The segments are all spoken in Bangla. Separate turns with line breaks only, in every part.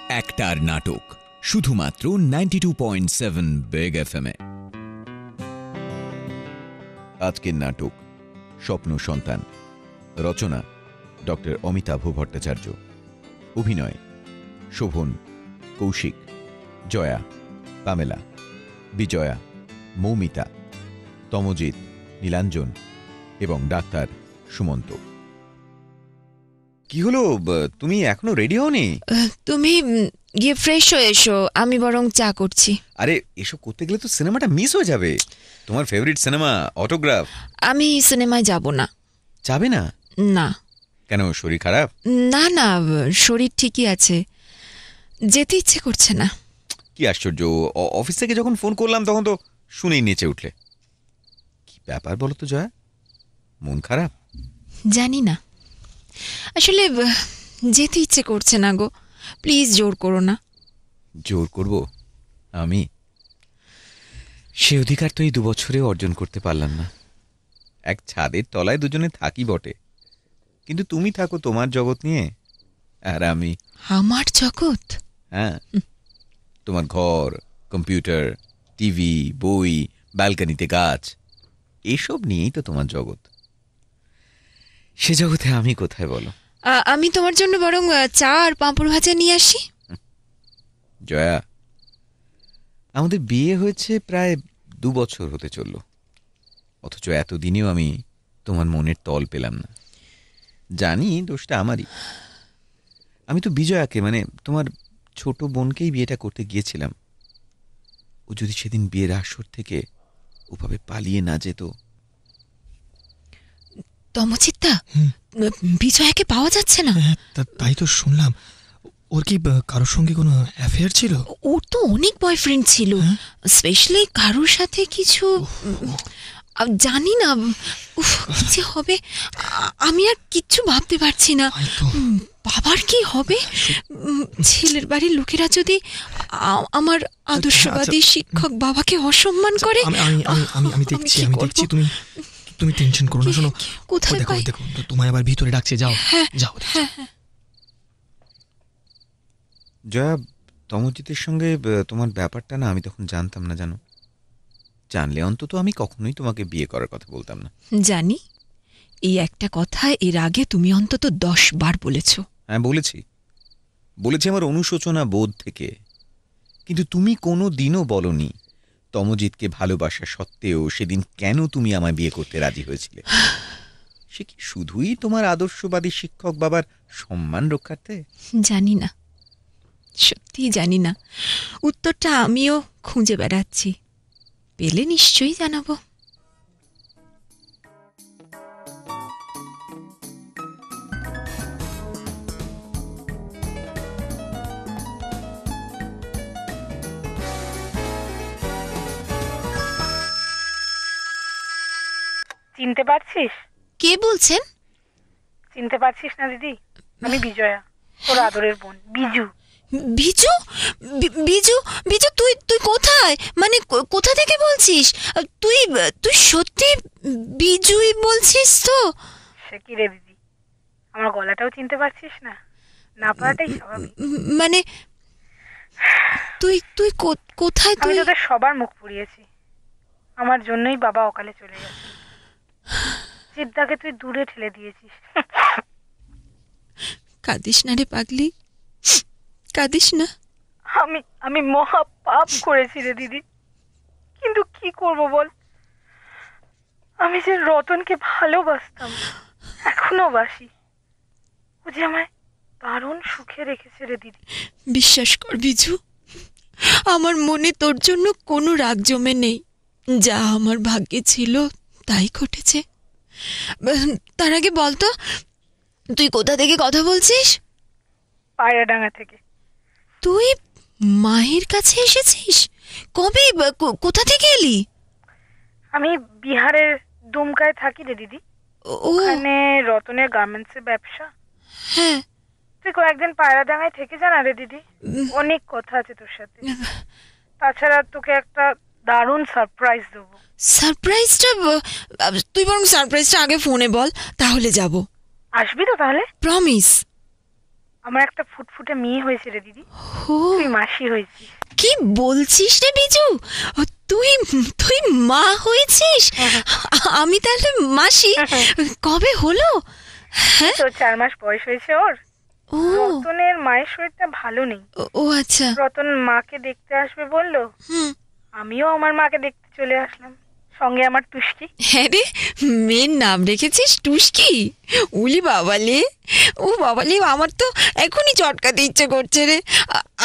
একটার নাটক শুধুমাত্র 92.7 বেগ FM এ। আজকের নাটক স্বপ্ন সন্তান, রচনা ডক্টর অমিতাভ ভট্টাচার্য, অভিনয় শোভন, কৌশিক, জয়া, পামেলা, বিজয়া, মৌমিতা, তমজিৎ, নীলাঞ্জন এবং ডাক্তার সুমন্ত। কি হলো, তুমি এখনো রেডি হওনি?
তুমি গিয়ে ফ্রেশ হয়ে এসো, আমি বরং চা করছি।
আরে এসব করতে গেলে তো সিনেমাটা মিস হয়ে যাবে। তোমার ফেভারিট সিনেমা অটোগ্রাফ।
আমি সিনেমায় যাব না।
যাবে না?
না।
কেন, শরীর খারাপ?
না না, শরীর ঠিকই আছে, যেতে ইচ্ছে করছে না।
কি আশ্চর্য, অফিস থেকে যখন ফোন করলাম তখন তো শুনেই নেচে উঠলে। কি ব্যাপার বলো তো জয়া, মন খারাপ?
জানি না, আসলে যেতে ইচ্ছে করছে না গো, প্লিজ জোর করো না।
জোর করব আমি? সে অধিকার তো এই 2 বছরে অর্জন করতে পারলাম না। এক ছাদের তলায় দুজনে থাকি বটে, কিন্তু তুমি থাকো তোমার জগৎ নিয়ে, আর আমি
আমার জগৎ।
হ্যাঁ, তোমার ঘর, কম্পিউটার, টিভি, বই, ব্যালকনিতে গাছ, এসব নিয়েই তো তোমার জগৎ। সে জগতে আমি কোথায় বলো?
আমি তোমার জন্য বরং চা আর পাঁপড় ভাজা নিয়ে আসি।
জয়া, আমাদের বিয়ে হয়েছে প্রায় 2 বছর হতে চলল, অথচ এতদিনেও আমি তোমার মনের তল পেলাম না। জানি দোষটা আমারই। আমি তো বিজয়াকে, মানে তোমার ছোট বোনকেই বিয়েটা করতে গিয়েছিলাম। ও যদি সেদিন বিয়ের আসর থেকে ওভাবে পালিয়ে না যেত।
তমচিত্তা, বিজয়াকে পাওয়া যাচ্ছে না।
তাই তো শুনলাম। ওর কি কারোর সঙ্গে কোনো অ্যাফেয়ার ছিল?
ওর তো অনেক বয়ফ্রেন্ড ছিল, স্পেশালি কারোর সাথে কিছু জানি না। কি যে হবে, আমি আর কিচ্ছু ভাবতে পারছি না। বাবার কি হবে? ছেলের বাড়ির লোকেরা যদি আমার আদর্শবাদী শিক্ষক বাবাকে অসম্মান করে।
আমি দেখছি, তুমি টেনশন করো না। শোনো, কোথায় দেখো তোমায় আবার ভিতরে ডাকছে, যাও যাও।
জয়া, তমজিতের সঙ্গে তোমার ব্যাপারটা না আমি তখন জানতাম না, জানো। জানলে অন্তত আমি কখনোই তোমাকে বিয়ে করার কথা বলতাম না।
জানি, এই একটা কথা এর আগে তুমি অন্তত 10 বার বলেছ।
হ্যাঁ, বলেছি আমার অনুশোচনা বোধ থেকে। কিন্তু তুমি কোনো দিনও বলনি তমজিৎকে ভালোবাসা সত্ত্বেও সেদিন কেন তুমি আমায় বিয়ে করতে রাজি হয়েছিলে। সে কি শুধুই তোমার আদর্শবাদী শিক্ষক বাবার সম্মান রক্ষার্থে?
জানি না, সত্যিই জানি না। উত্তরটা আমিও খুঁজে বেড়াচ্ছি, পেলে নিশ্চয়ই জানাবো।
চিনতে পারছিস?
কে বলছেন?
চিনতে পারছিস না দিদি? আমি বিজয়া, তোর আদরের বোন বিজু।
বিজু? বিজু? বিজু, তুই কোথায়? মানে কোথা থেকে বলছিস? তুই সত্যি বিজুই বলছিস তো?
সে কি রে দিদি, আমার গলাটাও চিনতে পারছিস না? না পারাটাই স্বাভাবিক।
মানে তুই কোথায়?
আমি তোদের সবার মুখ পুড়িয়েছি, আমার জন্যই বাবা অকালে চলে গেছে। জিদ্দাকে তুই দূরে ঠেলে দিয়েছিস।
কাঁদিস না রে পাগলি, কাঁদিস না।
আমি মহা পাপ করেছি রে দিদি, কিন্তু কি করব বল। আমি যে রতনকে ভালোবাসতাম, এখনো বাসি। ও যে আমায় দারুণ সুখে রেখেছে রে দিদি।
বিশ্বাস কর বিজু, আমার মনে তোর জন্য কোনো রাগ জমে নেই। যা আমার ভাগ্যে ছিল তাই ঘটেছে। তার আগে বলতো, তুই কোথা থেকে কথা বলছিস?
পায়রাডাঙ্গা থেকে।
তুই মায়ের কাছে এসেছিস? কবে? কোথা থেকে এলি?
আমি বিহারের দুমকায় থাকি রে দিদি। ওখানে রতনের গার্মেন্টসের ব্যবসা।
হ্যাঁ,
তুই কয়েকদিন পায়রাডাঙ্গায় থেকে যা না রে দিদি, অনেক কথা আছে তোর সাথে। তাছাড়া তোকে একটা দারুণ সারপ্রাইজ দেবো।
সারপ্রাইজটা? তুই বরং সারপ্রাইজটা আগে ফোনে বল, তাহলে যাব।
আসবি তো তাহলে?
প্রমিস।
আমার একটা ফুটফুটে মেয়ে হয়েছে রে দিদি,
ও
তুই মাসি হয়েছিস।
কি বলছিস রে বিজু, তুই তুই মা হয়েছিস? আমি তাহলে মাসি? কবে হলো? হ্যাঁ,
তো 4 মাস বয়স হয়েছে ওর।
ও
রতনের মায়ের শরীরটা ভালো নেই,
ও আচ্ছা।
রতন মাকে দেখতে আসবে বললো,
হুম,
আমিও আমার মাকে দেখতে চলে আসলাম, সঙ্গে আমার টুস্কি।
হ্যাঁ রে, মেয়ের নাম রেখেছিস টুস্কি? উলি বাবালে, ও বাবালে, আমার তো এখনই চটকাতে ইচ্ছে করছে রে।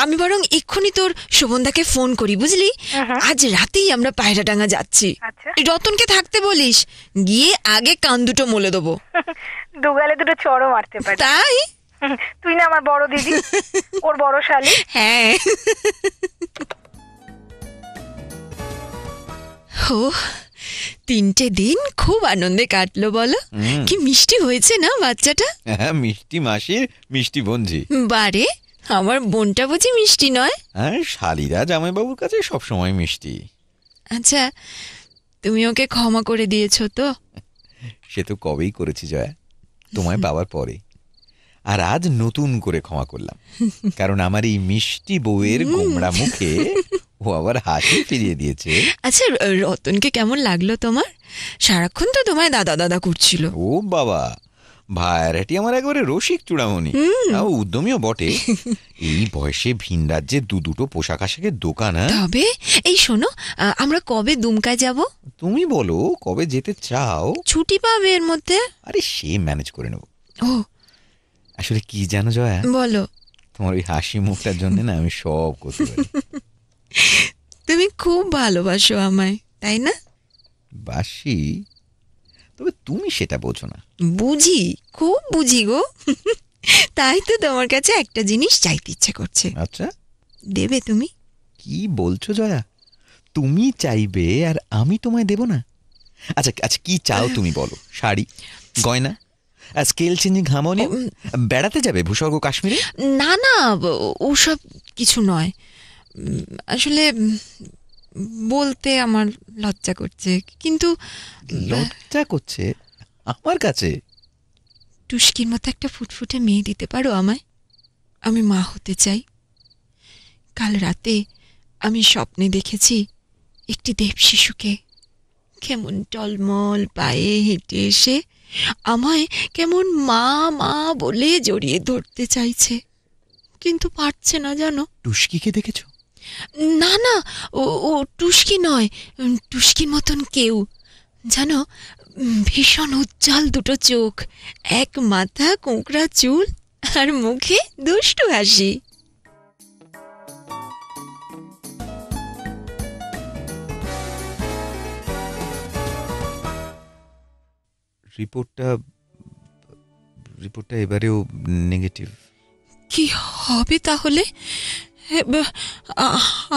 আমি বরং এক্ষুনি তোর শোভনদাকে ফোন করি, বুঝলি? আজ রাতেই আমরা পায়রাডাঙ্গা যাচ্ছি।
আচ্ছা,
রতনকে থাকতে বলিস, গিয়ে আগে কান দুটো মলে দেবো।
দুগালে দুটো চড়ও মারতে পারি।
তাই?
তুই না আমার বড় দিদি, ওর বড় শালি।
হ্যাঁ। ও 3টে দিন খুব আনন্দে কাটলো বলো। কি মিষ্টি হয়েছে না বাচ্চাটা?
হ্যাঁ, মিষ্টি মাসির মিষ্টি বোনঝি।
বারে, আমার বোনটা বুঝি মিষ্টি নয়?
হ্যাঁ, শালিরা জামাইবাবুর কাছে সবসময় মিষ্টি।
আচ্ছা, তুমি ওকে ক্ষমা করে দিয়েছো তো?
সে তো কবেই করেছি জয়া, তোমায় পাওয়ার পরে। আর আজ নতুন করে ক্ষমা করলাম, কারণ আমার এই মিষ্টি বউয়ের গোমড়া মুখে ও আবার হাসি ফিরিয়ে দিয়েছে।
আচ্ছা, রতনকে কেমন লাগলো তোমার? সারাক্ষণ তো তোমায় দাদা দাদা করছিল।
ও বাবা, ভাইয়ারাটি আমার একবারে রসিক চূড়ামণি, উদ্যমীও বটে। এই বয়সে ভিন রাজ্যে দুটো পোশাক আশাকের দোকান।
তবে এই শোনো, আমরা কবে দুমকায় যাব?
তুমি বলো কবে যেতে চাও?
ছুটি পাবে এর মধ্যে?
আরে সে ম্যানেজ করে নেব।
ও
আসলে কি জানো জয়া,
বলো।
তোমার ওই হাসি মুখটার জন্য না আমি সব করতে পারি।
তুমি খুব ভালোবাসো আমায়, তাই না?
বাসি, তবে তুমি সেটা বোঝো না।
বুঝি, খুব বুঝি গো। তাই তো তোমার কাছে একটা জিনিস চাইতে ইচ্ছে করছে।
আচ্ছা,
দেবে তুমি?
কি বলছো জয়া? তুমি চাইবে আর আমি তোমায় দেব না? আচ্ছা আচ্ছা, কি চাও তুমি বলো? শাড়ি, গয়না, স্কেল চেঞ্জিং হারমোনিয়াম? বেড়াতে যাবে ভূস্বর্গ কাশ্মীরে?
না না, ওসব কিছু নয়। আসলে বলতে আমার লজ্জা করছে, কিন্তু
লজ্জা করছে আমার কাছে?
টুস্কির মতো একটা ফুটফুটে মেয়ে দিতে পারো আমায়? আমি মা হতে চাই। কাল রাতে আমি স্বপ্নে দেখেছি একটি দেব শিশুকে কেমন টলমল পায়ে হেঁটে এসে আমায় কেমন মা মা বলে জড়িয়ে ধরতে চাইছে, কিন্তু পারছে না, জানো।
টুস্কিকে দেখেছো?
না না, ও ও টুস্কি নয়, টুস্কির মতন কেউ, জানো, ভীষণ উজ্জ্বল দুটো চোখ, এক মাথা কোঁকড়া চুল, আর মুখে দুষ্টু হাসি।
রিপোর্টটা এবারেও নেগেটিভ।
কি হবে তাহলে?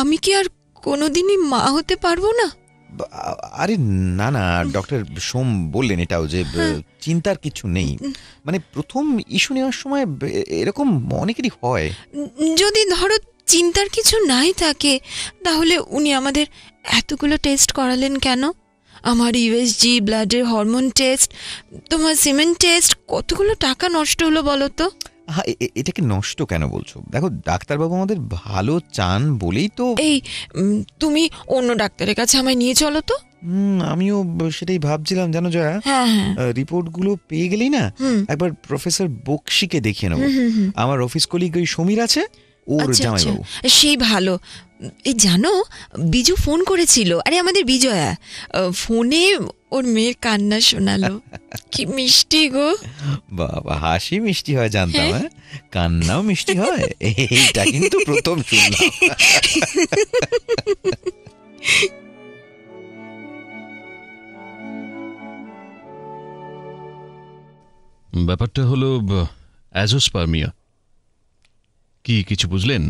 আমি কি আর কোনোদিনই মা হতে পারবো না?
আরে না না, ডক্টর সোম বললেন এটাও যে চিন্তার কিছু নেই। মানে প্রথম ইস্যু নেওয়ার সময় এরকম অনেকেরই হয়।
যদি ধরো চিন্তার কিছু নাই থাকে, তাহলে উনি আমাদের এতগুলো টেস্ট করালেন কেন? আমার ইউএসজি, ব্লাডের হরমোন টেস্ট, তোমার সিমেন্ট টেস্ট, কতগুলো টাকা নষ্ট হলো বলো তো।
হ্যাঁ, এটাকে নষ্ট কেন বলছো? দেখো, ডাক্তারবাবু আমাদের ভালো চান বলেই তো।
এই তুমি অন্য ডাক্তারের কাছে আমায় নিয়ে চলো তো।
আমিও সেটাই ভাবছিলাম, জানো জয়া।
হ্যাঁ হ্যাঁ,
রিপোর্টগুলো পেয়ে গেলেই না একবার প্রফেসর বক্সিকে দেখিয়ে নেবো। আমার অফিস কলিগ ওই সমীর আছে, ওর জামাইবাবু।
সেই ভালো। এই জানো, বিজু ফোন করেছিল, আরে আমাদের বিজয়া, ফোনে ওর মেয়ের কান্না শোনালো। কি মিষ্টি গো।
বাবা, হাসি মিষ্টি হয় জানতাম, হ্যাঁ, কান্নাও মিষ্টি হয় এইটা কিন্তু প্রথম শুনলাম।
ব্যাপারটা হলো অ্যাজোস্পার্মিয়া। কি কিছু বুঝলেন?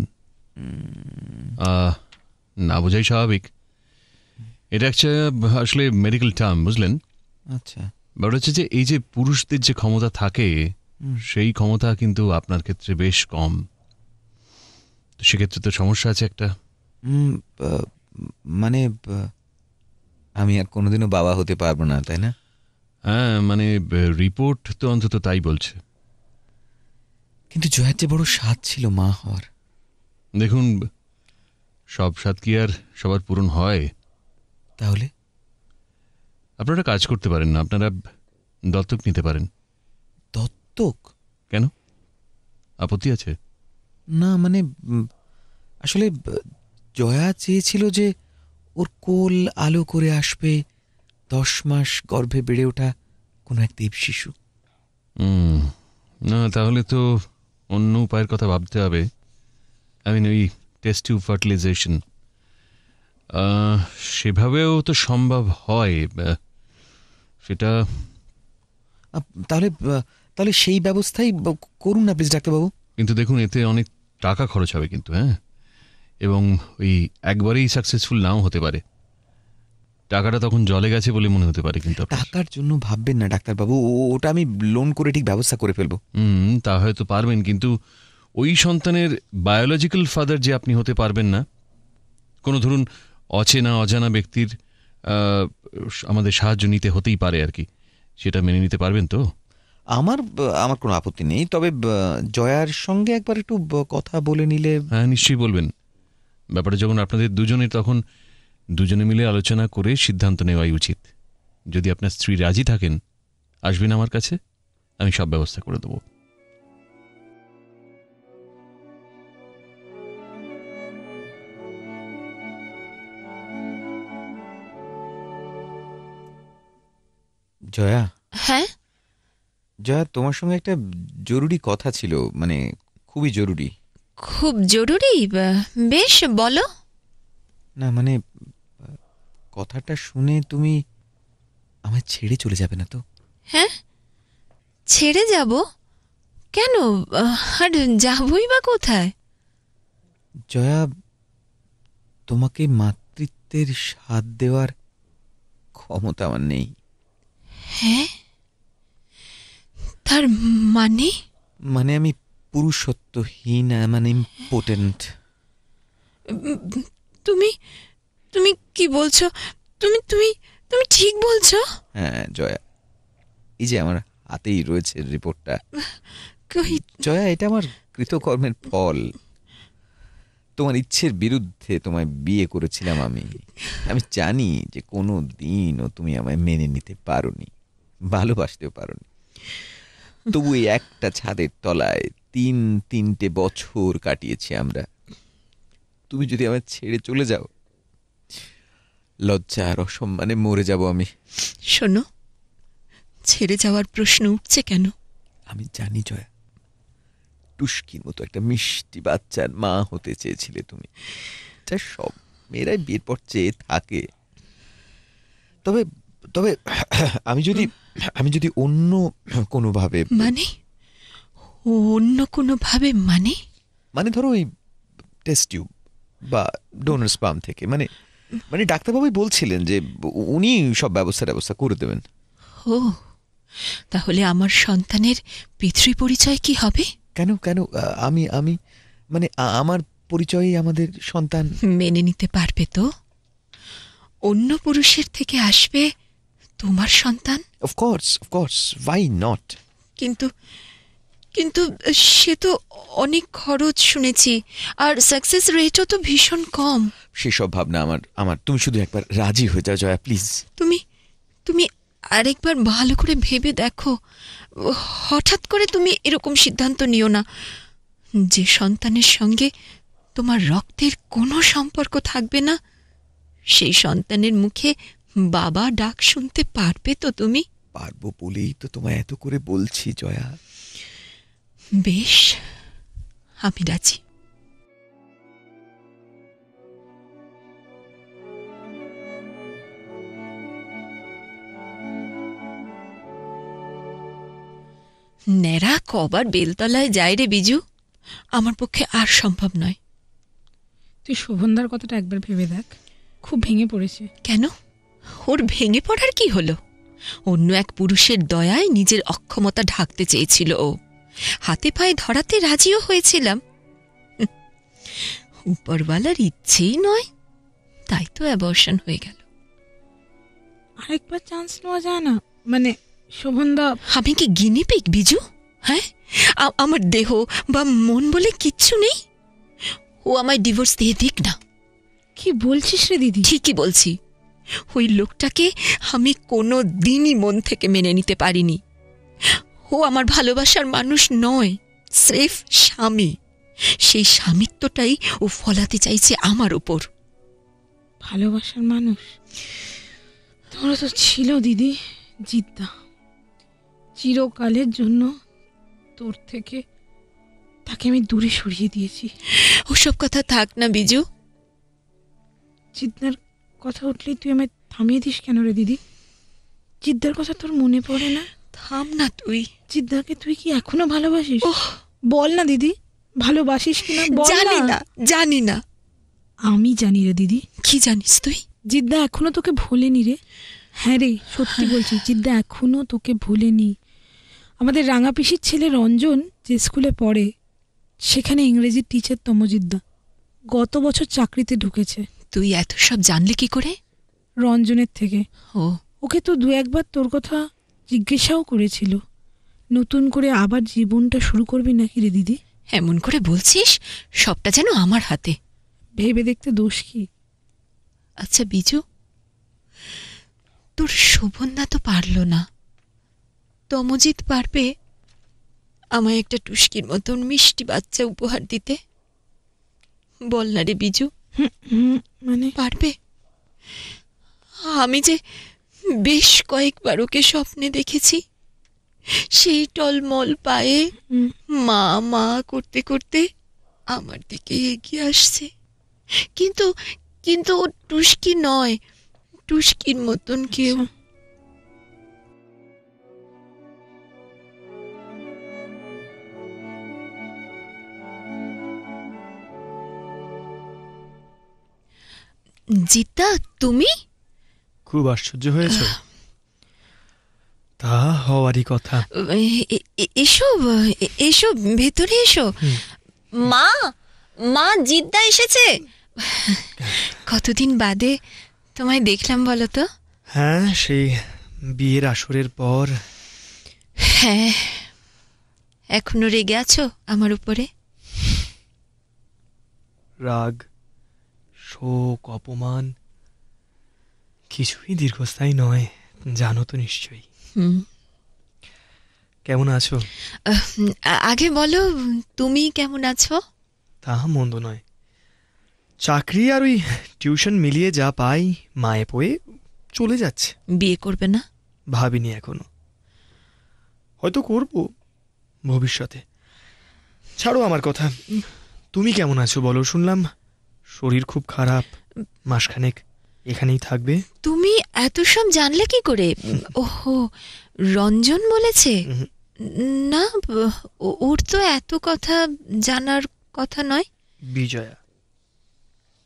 না বোঝাই স্বাভাবিক। এটা একটা আসলে মেডিকেল টার্ম, বুঝলেন?
আচ্ছা,
ব্যাপার হচ্ছে যে এই যে পুরুষদের যে ক্ষমতা থাকে, সেই ক্ষমতা কিন্তু আপনার ক্ষেত্রে বেশ কম। তো সেক্ষেত্রে তো সমস্যা আছে একটা।
মানে আমি আর কোনোদিনও বাবা হতে পারবো না, তাই না?
হ্যাঁ, মানে রিপোর্ট তো অন্তত তাই বলছে।
কিন্তু জয়ার যে বড় স্বাদ ছিল মা হওয়ার।
দেখুন, সব স্বাদ কি আর সবার পূরণ হয়?
তাহলে
আপনারা কাজ করতে পারেন না, আপনারা দত্তক নিতে পারেন।
দত্তক?
কেন, আপত্তি আছে?
না মানে আসলে জয়া চেয়েছিল যে ওর কোল আলো করে আসবে 10 মাস গর্ভে বেড়ে ওঠা কোনো এক দেব শিশু।
না, তাহলে তো অন্য উপায়ের কথা ভাবতে হবে। ওই টেস্ট টিউব ফার্টিলাইজেশন, সেভাবেও তো সম্ভব হয়। সেটা
তাহলে তাহলে সেই ব্যবস্থাই করুন না প্লিজ ডাক্তারবাবু।
কিন্তু দেখুন, এতে অনেক টাকা খরচ হবে কিন্তু, হ্যাঁ, এবং ওই একবারেই সাকসেসফুল নাও হতে পারে। টাকাটা তখন জলে গেছে বলে মনে হতে পারে। কিন্তু
টাকার জন্য ভাববেন না ডাক্তারবাবু, ওটা আমি লোন করে ঠিক ব্যবস্থা করে ফেলবো।
তা হয়তো পারবেন, কিন্তু ওই সন্তানের বায়োলজিক্যাল ফাদার যে আপনি হতে পারবেন না। কোনো ধরুন অচেনা অজানা ব্যক্তির আমাদের সাহায্য নিতে হতেই পারে আর কি। সেটা মেনে নিতে পারবেন তো?
আমার কোনো আপত্তি নেই, তবে জয়ার সঙ্গে একবার একটু কথা বলে নিলে।
হ্যাঁ, নিশ্চয়ই বলবেন। ব্যাপারটা যখন আপনাদের দুজনের, তখন দুজনে মিলে আলোচনা করে সিদ্ধান্ত নেওয়াই উচিত। যদি আপনার স্ত্রী রাজি থাকেন, আসবেন আমার কাছে, আমি সব ব্যবস্থা করে দেবো।
জয়া।
হ্যাঁ,
জয়া, তোমার সঙ্গে একটা জরুরি কথা ছিল, মানে খুবই জরুরি।
খুব জরুরি? বেশ, বলো।
না মানে কথাটা শুনে তুমি আমায় ছেড়ে চলে যাবে না তো?
হ্যাঁ, ছেড়ে যাব কেন? আর যাবই বা কোথায়?
জয়া, তোমাকে মাতৃত্বের স্বাদ দেওয়ার ক্ষমতা আমার নেই।
হ্যাঁ, তার মানে?
মানে আমি পুরুষত্বহীন, মানে ইম্পোটেন্ট।
তুমি তুমি কি বলছো? তুমি তুমি তুমি ঠিক বলছো?
হ্যাঁ জয়া, এই যে আমার হাতেই রয়েছে রিপোর্টটা।
কই?
জয়া, এটা আমার কৃতকর্মের ফল। তোমার ইচ্ছের বিরুদ্ধে তোমায় বিয়ে করেছিলাম আমি। আমি জানি যে কোনো দিনও তুমি আমায় মেনে নিতে পারোনি, ভালোবাসতেও পারোনি। তবু এই একটা ছাদের তলায় 3 বছর কাটিয়েছি আমরা। তুমি যদি আমায় ছেড়ে চলে যাও, লজ্জা আর অসম্মানে মরে যাব আমি।
শোনো, ছেড়ে যাওয়ার প্রশ্ন উঠছে কেন?
আমি জানি জয়া, টুস্কির মতো একটা মিষ্টি বাচ্চার মা হতে চেয়েছিলে তুমি, যা সব মেয়েরাই বিয়ের পর চেয়ে থাকে। তবে তবে আমি যদি অন্য কোনোভাবে,
মানে অন্য কোনোভাবে? মানে
ধরো ওই টেস্ট টিউব বা ডোনার স্পাম থেকে, মানে ডাক্তারবাবুই বলছিলেন যে উনি সব ব্যবস্থা করে দেবেন।
ও, তাহলে আমার সন্তানের পিতৃ পরিচয় কি হবে?
কেন আমি মানে আমার পরিচয়ই আমাদের সন্তান।
মেনে নিতে পারবে তো? অন্য পুরুষের থেকে আসবে তোমার সন্তান?
Of course, why not?
কিন্তু কিন্তু সে তো অনেক খরচ শুনেছি, আর সাকসেস রেটও তো ভীষণ কম।
সেসব ভাবনা আমার তুমি শুধু একবার রাজি হয়ে যাও জয়া, প্লিজ।
তুমি আরেকবার ভালো করে ভেবে দেখো। হঠাৎ করে তুমি এরকম সিদ্ধান্ত নিও না। যে সন্তানের সঙ্গে তোমার রক্তের কোনো সম্পর্ক থাকবে না, সেই সন্তানের মুখে বাবা ডাক শুনতে পারবে তো তুমি?
পারবো বলেই তো তোমায় এত করে বলছি জয়া।
বেশ, আমি রাজি। ন্যাড়া কবার বেলতলায় যায় রে বিজু, আমার পক্ষে আর সম্ভব নয়।
তুই শোভনদার কথাটা একবার ভেবে দেখ, খুব ভেঙে পড়েছে।
কেন? ওর ভেঙে পড়ার কি হলো? অন্য এক পুরুষের দয়ায় নিজের অক্ষমতা ঢাকতে চেয়েছিল ও। হাতে পায়ে ধরাতে রাজিও হয়েছিলাম। উপরওয়ালার ইচ্ছেই নয়, তাই তো অ্যাবর্শন হয়ে গেল।
আরেকবার চান্স নেওয়া যায় না? মানে শোভনদা।
আমি কি গিনিপিগ বিজু? হ্যাঁ, আমার দেহ বা মন বলে কিচ্ছু নেই? ও আমায় ডিভোর্স দিয়ে দিক না।
কি বলছিস রে দিদি?
ঠিকই বলছি। ওই লোকটাকে আমি কোনো দিনই মন থেকে মেনে নিতে পারিনি। ও আমার ভালোবাসার মানুষ নয়, স্রেফ স্বামী। সেই স্বামিত্বটাই ও ফলাতে চাইছে আমার উপর।
ভালোবাসার মানুষ তোমরা তো ছিল দিদি, জিদ্দা। চিরকালের জন্য তোর থেকে তাকে আমি দূরে সরিয়ে দিয়েছি।
ওসব কথা থাক না বিজু।
জিদ্দার কথা উঠলেই তুই আমায় থামিয়ে দিস কেন রে দিদি? জিদ্দার কথা তোর মনে পড়ে না?
থাম না তুই।
জিদ্দাকে তুই কি এখনো ভালোবাসিস? বল না দিদি, ভালোবাসিস কিনা বল।
জানি না, জানি না।
আমি জানি রে দিদি।
কি জানিস তুই?
জিদ্দা এখনো তোকে ভোলেনি রে। হ্যাঁ রে, সত্যি বলছি, জিদ্দা এখনো তোকে ভোলেনি। আমাদের রাঙা পিসির ছেলে রঞ্জন যে স্কুলে পড়ে, সেখানে ইংরেজির টিচার তমজিদ্দা গত বছর চাকরিতে ঢুকেছে।
তুই এত সব জানলি কি করে?
রঞ্জনের থেকে।
ও,
ওকে তো দু একবার তোর কথা জিজ্ঞাসাও করেছিল, নতুন করে আবার জীবনটা শুরু করবি নাকি রে দিদি?
এমন করে বলছিস সবটা যেন আমার হাতে।
ভেবে দেখতে দোষ কি?
আচ্ছা বিজু, তোর শোভনদা তো পারল না, তমজিৎ পারবে আমায় একটা টুস্কির মতন মিষ্টি বাচ্চা উপহার দিতে? বল না রে বিজু,
মানে
পারবে? আমি যে বেশ কয়েকবার ওকে স্বপ্নে দেখেছি, সেই টলমল পায়ে মা মা করতে করতে আমার দিকে এগিয়ে আসছে। কিন্তু কিন্তু ও টুস্কি নয়, টুস্কির মতন কেউ। জিতা, তুমি?
খুব আশ্চর্য হয়েছ? তা হওয়ারই কথা।
এসো এসো, ভেতরে এসো। মা, মা, জিদ্দা এসেছে। কতদিন বাদে তোমায় দেখলাম বলো তো?
হ্যাঁ, সেই বিয়ের আসরের পর।
হ্যাঁ, এখনো রেগে আছো আমার উপরে?
রাগ, শোক, অপমান কিছুই দীর্ঘস্থায়ী নয়, জানো তো নিশ্চয়ই। কেমন আছো?
আগে বলো, তুমি কেমন আছো?
তা মন্দ নয়। চাকরি আর ওই টিউশন মিলিয়ে যা পাই মায়ে পয়ে চলে যাচ্ছে।
বিয়ে করবে না?
ভাবিনি এখনো, হয়তো করব ভবিষ্যতে। ছাড়ো আমার কথা, তুমি কেমন আছো বলো? শুনলাম শরীর খুব খারাপ, মাসখানেক এখানেই থাকবে।
তুমি এত সব জানলে কি করে? ওহো, রঞ্জন বলেছে? না, ওর তো এত কথা জানার কথা নয়।
বিজয়া,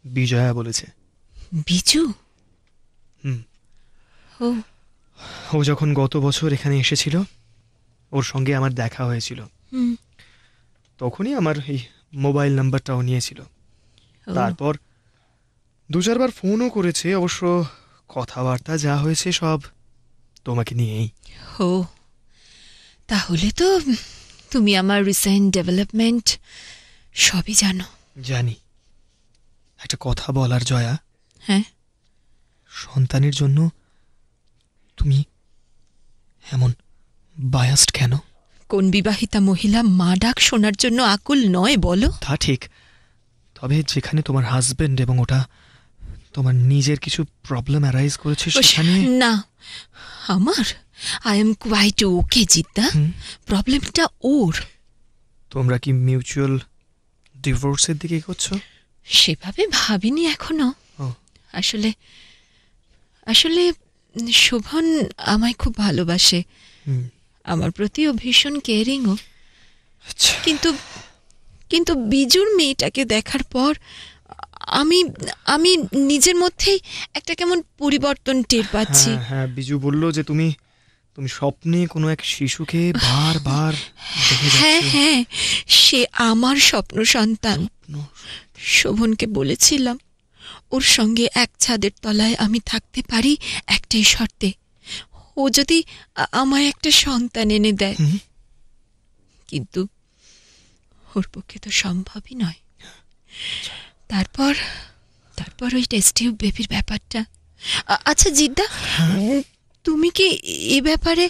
বিজয়া বলেছে।
বিজু? ও,
ও যখন গত বছর এখানে এসেছিল, ওর সঙ্গে আমার দেখা হয়েছিল। তখনই আমার এই মোবাইল নাম্বারটাও নিয়েছিল। তারপর দু চারবার ফোনও করেছে, অবশ্য কথাবার্তা যা হয়েছে সব তোমাকে নিয়েই।
ও, তাহলে তো তুমি আমার রিসেন্ট ডেভেলপমেন্ট সবই জানো।
জানি। একটা কথা বলার, জয়া।
হ্যাঁ?
সন্তানের জন্য তুমি এমন বায়াসড কেন?
কোন বিবাহিতা মহিলা মা ডাক শোনার জন্য আকুল নয় বলো?
তা ঠিক, তবে যেখানে তোমার হাজবেন্ড এবং ওটা তোমার নিজের কিছু প্রবলেম অ্যারাইজ করেছে সেখানে।
না, আমার আই এম কোয়াইট ওকে জিদ্দা। প্রবলেমটা ওর।
তোমরা কি মিউচুয়াল ডিভোর্সের দিকে এগোচ্ছ?
সেভাবে ভাবিনি এখনো। আসলে আসলে শোভন আমায় খুব ভালোবাসে, আমার প্রতিও ভীষণ কেয়ারিংও। কিন্তু কিন্তু বিজুর মেয়েটাকে দেখার পর আমি আমি নিজের মধ্যেই একটা কেমন পরিবর্তন টের পাচ্ছি।
হ্যাঁ, বিজু বলল যে তুমি স্বপ্নে কোনো এক শিশুকে বারবার দেখে যাচ্ছ।
হ্যাঁ হ্যাঁ, সে আমার স্বপ্ন সন্তান। শোভনকে বলেছিলাম ওর সঙ্গে এক ছাদের তলায় আমি থাকতে পারি একটাই শর্তে, ও যদি আমায় একটা সন্তান এনে দেয়। কিন্তু ওর পক্ষে তো সম্ভবই নয়। তারপর তারপর ওই টেস্ট টিউব বেবির ব্যাপারটা। আচ্ছা জিদ্দা, তুমি কি এ ব্যাপারে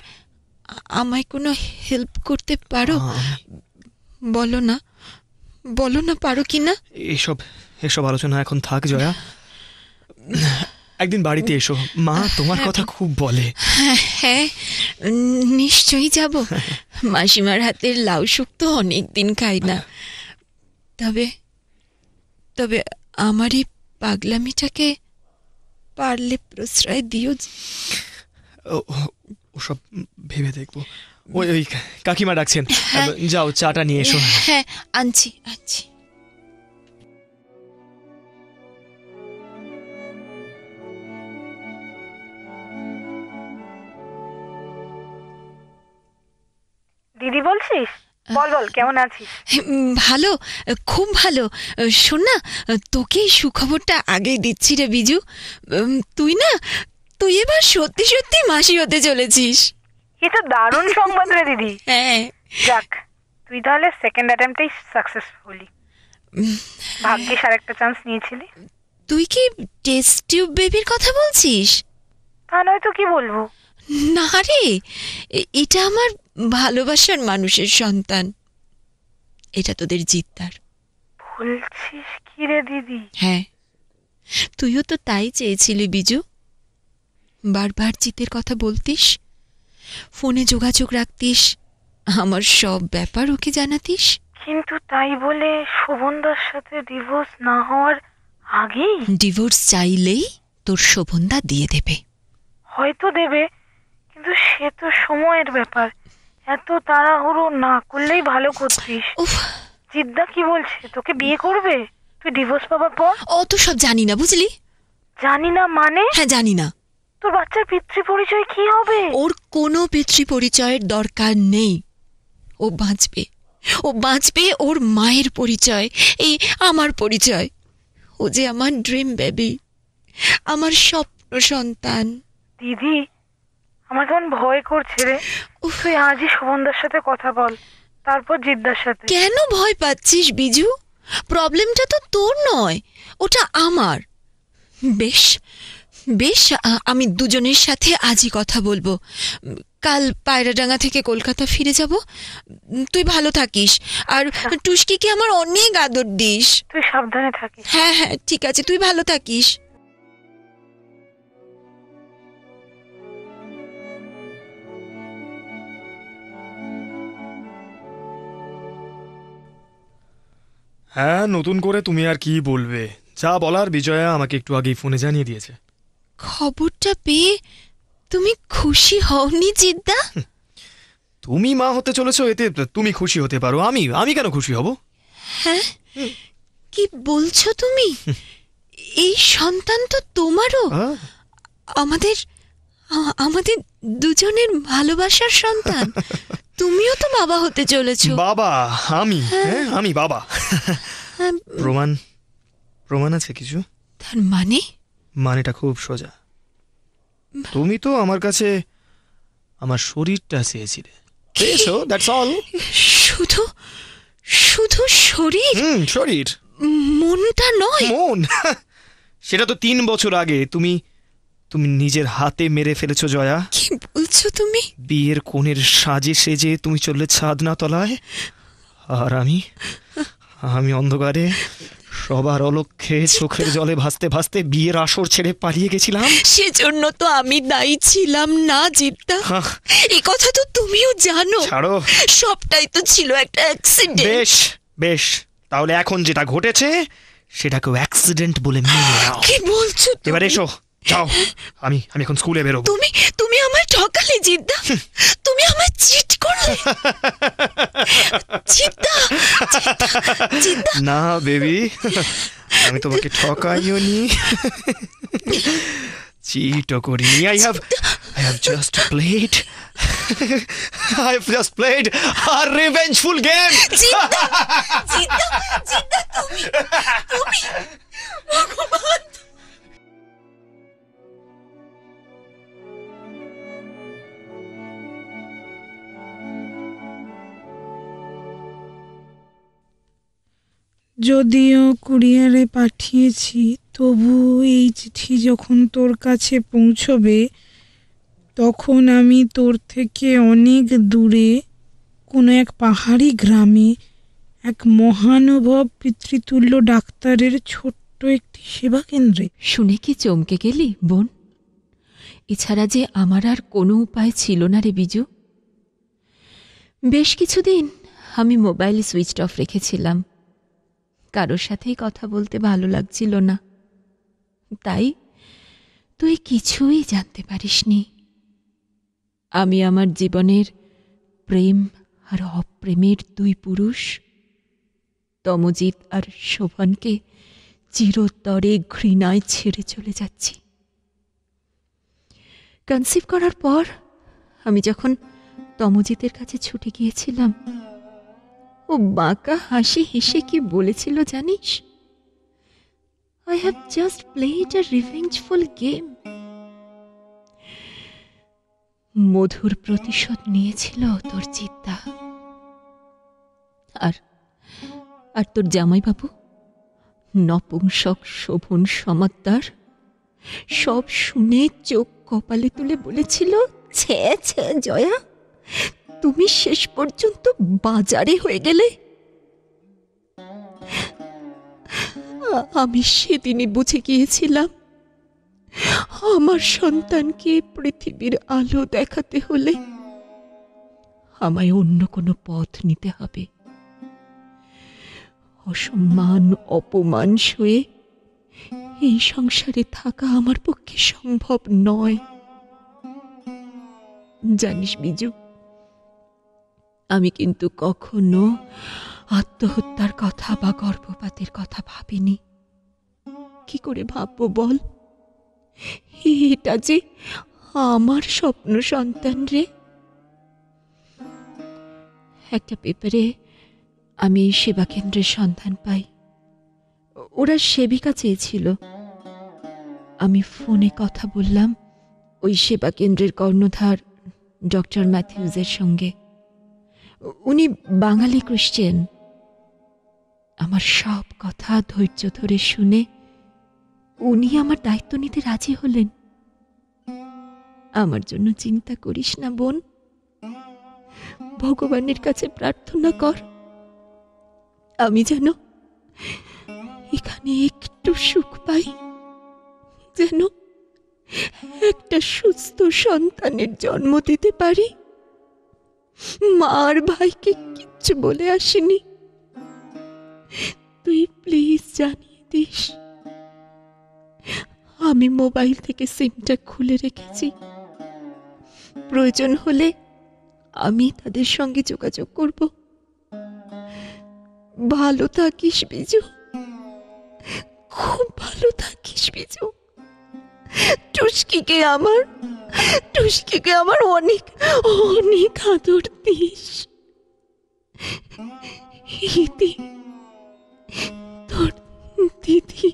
আমায় কোনো হেল্প করতে পারো? বলো না, বলো না, পারো কি না?
এসব এসব আলোচনা এখন থাক জয়া। একদিন বাড়িতে এসো, মা তোমার কথা খুব বলে।
হ্যাঁ, নিশ্চয়ই যাব। মাসিমার হাতের লাউ শুক তো অনেক দিন খাই না। তবে তবে আমার এই পাগলামিটাকে পারলে প্রশ্রয় দিও।
ওসব ভেবে দেখবো। ওই ওই কাকিমা ডাকছেন, যাও চাটা নিয়ে এসো।
হ্যাঁ, আনছি আনছি।
দিদি বলছিস? বল বল, কেমন আছিস?
ভালো, খুব ভালো। শোন না, তোকে এই সুখবরটা আগেই দিচ্ছি রে বিজু। তুই এবার সত্যি সত্যি মাসি হতে চলেছিস।
এটা দারুণ সংবাদ রে দিদি।
হ্যাঁ,
যাক, তুই তাহলে সেকেন্ড অ্যাটেম্পটেই সাকসেসফুলি। ভাগ্যিস আর একটা চান্স নিয়েছিলি।
তুই কি টেস্ট টিউব বেবির কথা বলছিস?
তা নয় তো কি বলবো।
না রে, এটা আমার ভালোবাসার মানুষের সন্তান। এটা তোদের জিদ্দার।
বলছিস কি রে দিদি?
হ্যাঁ, তুইও তো তাই চেয়েছিলি বিজু। বারবার জিতের কথা বলতিস, ফোনে যোগাযোগ রাখতিস, আমার সব ব্যাপার ওকে জানাতিস।
কিন্তু তাই বলে শোভনদার সাথে ডিভোর্স না হওয়ার আগেই?
ডিভোর্স চাইলেই তোর শোভনদা দিয়ে দেবে।
হয়তো দেবে, কিন্তু সে তো সময়ের ব্যাপার। এত তাড়াহুড়ো না করলেই ভালো করতিস।
উফ,
জিদ্দা কি বলছে? তোকে বিয়ে করবে তুই ডিভোর্স পাবার পর?
অত সব জানি না, বুঝলি?
জানি না মানে?
হ্যাঁ, জানি না।
তোর বাচ্চার পিতৃ পরিচয় কি হবে?
ওর কোনো পিতৃ পরিচয়ের দরকার নেই। ও বাঁচবে, ও বাঁচবে ওর মায়ের পরিচয়, এই আমার পরিচয়। ও যে আমার ড্রিম বেবি, আমার স্বপ্ন সন্তান।
দিদি, আমার কেমন ভয় করছে রে। তুই আজই শোভনদার সাথে কথা বল, তারপর জিদ্দার সাথে।
কেন ভয় পাচ্ছিস বিজু? প্রবলেমটা তো তোর নয়, ওটা আমার। বেশ বেশ, আমি দুজনের সাথে আজই কথা বলবো। কাল পায়রাডাঙ্গা থেকে কলকাতা ফিরে যাব। তুই ভালো থাকিস, আর টুস্কিকে আমার অনেক আদর দিস।
তুই সাবধানে থাকিস।
হ্যাঁ হ্যাঁ, ঠিক আছে, তুই ভালো থাকিস।
হ্যাঁ, নতুন করে তুমি আর কি বলবে? যা বলার বিজয়া আমাকে একটু আগেই ফোনে জানিয়ে দিয়েছে।
খবরটা পেয়ে তুমি খুশি হওনি জিদ্দা?
তুমি মা হতে চলেছো, এতে তুমি খুশি হতে পারো, আমি আমি কেন খুশি হব?
হ্যাঁ, কি বলছো তুমি? এই সন্তান তো তোমারও, আমাদের আমাদের দুজনের ভালোবাসার সন্তান। তুমিও তো বাবা হতে চলেছো।
বাবা? আমি? হ্যাঁ, আমি বাবা?
হ্যাঁ,
প্রমাণ প্রমাণ আছে কিছু?
তার মানে?
মানেটা খুব সোজা। তুমি তো আমার কাছে আমার শরীরটা চেয়েছিলে, পেয়েছো, দ্যাটস অল।
শুধু শুধু শরীর?
শরীর,
মনটা নয়?
মন? সেটা তো 3 বছর আগে তুমি তুমি নিজের হাতে মেরে ফেলেছো জয়া।
কি বলছো তুমি?
বিয়ের কোণের সাজে সেজে তুমি চললে ছাদনা তলায়, আর আমি আমি অন্ধকারে সবার অলক্ষ্যে চোখের জলে ভাসতে ভাসতে বিয়ের আসর ছেড়ে পালিয়ে গেছিলাম।
সেজন্য তো আমি দায়ী ছিলাম না জিদ্দা, এই কথা তো তুমিও জানো।
ছাড়ো,
সবটাই তো ছিল একটা অ্যাক্সিডেন্ট।
বেশ বেশ, তাহলে এখন যেটা ঘটেছে সেটাকেও অ্যাক্সিডেন্ট বলে মেনে নাও।
কি বলছো তুমি?
এবার এসো, যাও, আমি আমি এখন স্কুলে বেরোবো।
তুমি তুমি আমায় ঠকালে জিদ্দা, তুমি আমায় চিট করলে জিদ্দা, জিদ্দা।
না বেবি, আমি তোমাকে ঠকাইও নি, চিটও করিনি। I have just played a revengeful game.
Jeddah, Jeddah, Jeddah, তুমি তুমি ভগবান।
যদিও কুরিয়ারে পাঠিয়েছি, তবু এই চিঠি যখন তোর কাছে পৌঁছবে তখন আমি তোর থেকে অনেক দূরে কোনো এক পাহাড়ি গ্রামে এক মহানুভব পিতৃতুল্য ডাক্তারের ছোট্ট একটি সেবা কেন্দ্রে।
শুনে কি চমকে গেলি বোন? এছাড়া যে আমার আর কোনো উপায় ছিল না রে বিজু। বেশ কিছুদিন আমি মোবাইল সুইচড অফ রেখেছিলাম। কারোর সাথেই কথা বলতে ভালো লাগছিল না, তাই তুই কিছুই জানতে পারিসনি। আমি আমার জীবনের প্রেম আর অপ্রেমের দুই পুরুষ তমজিৎ আর শোভনকে চিরতরে ঘৃণায় ছেড়ে চলে যাচ্ছি। কনসিভ করার পর আমি যখন তমজিতের কাছে ছুটে গিয়েছিলাম, ও বাঁকা হাসি হেসে কি বলেছিল জানিস? I have just played a revengeful game. মধুর প্রতিশোধ নিয়েছিল তোর চিন্তা। আর তোর জামাইবাবু নপুংসক শোভন সমাদ্দার সব শুনে চোখ কপালে তুলে বলেছিল, ছে ছে জয়া, তুমি শেষ পর্যন্ত বাজারে হয়ে গেলে। আমি সেদিনই বুঝে গিয়েছিলাম আমার সন্তানকে পৃথিবীর আলো দেখাতে হলে আমায় অন্য কোনো পথ নিতে হবে। অসম্মান অপমান সয়ে এই সংসারে থাকা আমার পক্ষে সম্ভব নয়। জানিস বিজু, আমি কিন্তু কখনো আত্মহত্যার কথা বা গর্ভপাতের কথা ভাবিনি। কি করে ভাববো বল? এটা যে আমার স্বপ্ন সন্তান রে। একটা পেপারে আমি সেবা কেন্দ্রের সন্ধান পাই। ওরা সেবিকা চেয়েছিল। আমি ফোনে কথা বললাম ওই সেবা কেন্দ্রের কর্ণধার ডক্টর ম্যাথিউজের সঙ্গে। উনি বাঙালি খ্রিস্টান। আমার সব কথা ধৈর্য ধরে শুনে উনি আমার দায়িত্ব নিতে রাজি হলেন। আমার জন্য চিন্তা করিস না বোন, ভগবানের কাছে প্রার্থনা কর আমি যেন এখানে একটু সুখ পাই, যেন একটা সুস্থ সন্তানের জন্ম দিতে পারি। মা আর ভাইকে কিচ্ছু বলে আসিনি, তুই প্লিজ জানিয়ে দিস। আমি মোবাইল থেকে সিমটা খুলে রেখেছি, প্রয়োজন হলে আমি তাদের সঙ্গে যোগাযোগ করব। ভালো থাকিস বিজু, খুব ভালো থাকিস বিজু। টুস্কিকে আমার অনেক অনেক আদর দিস। ইতি তোর দিদি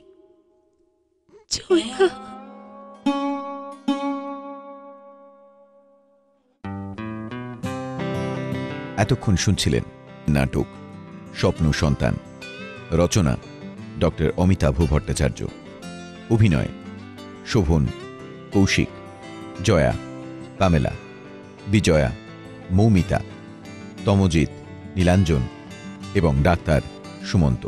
জয়া।
এতক্ষণ শুনছিলেন নাটক স্বপ্ন সন্তান। রচনা ডক্টর অমিতাভ ভট্টাচার্য। অভিনয় শোভন, কৌশিক, জয়া, পামেলা, বিজয়া, মৌমিতা, তমজিৎ, নীলাঞ্জন এবং ডাক্তার সুমন্ত।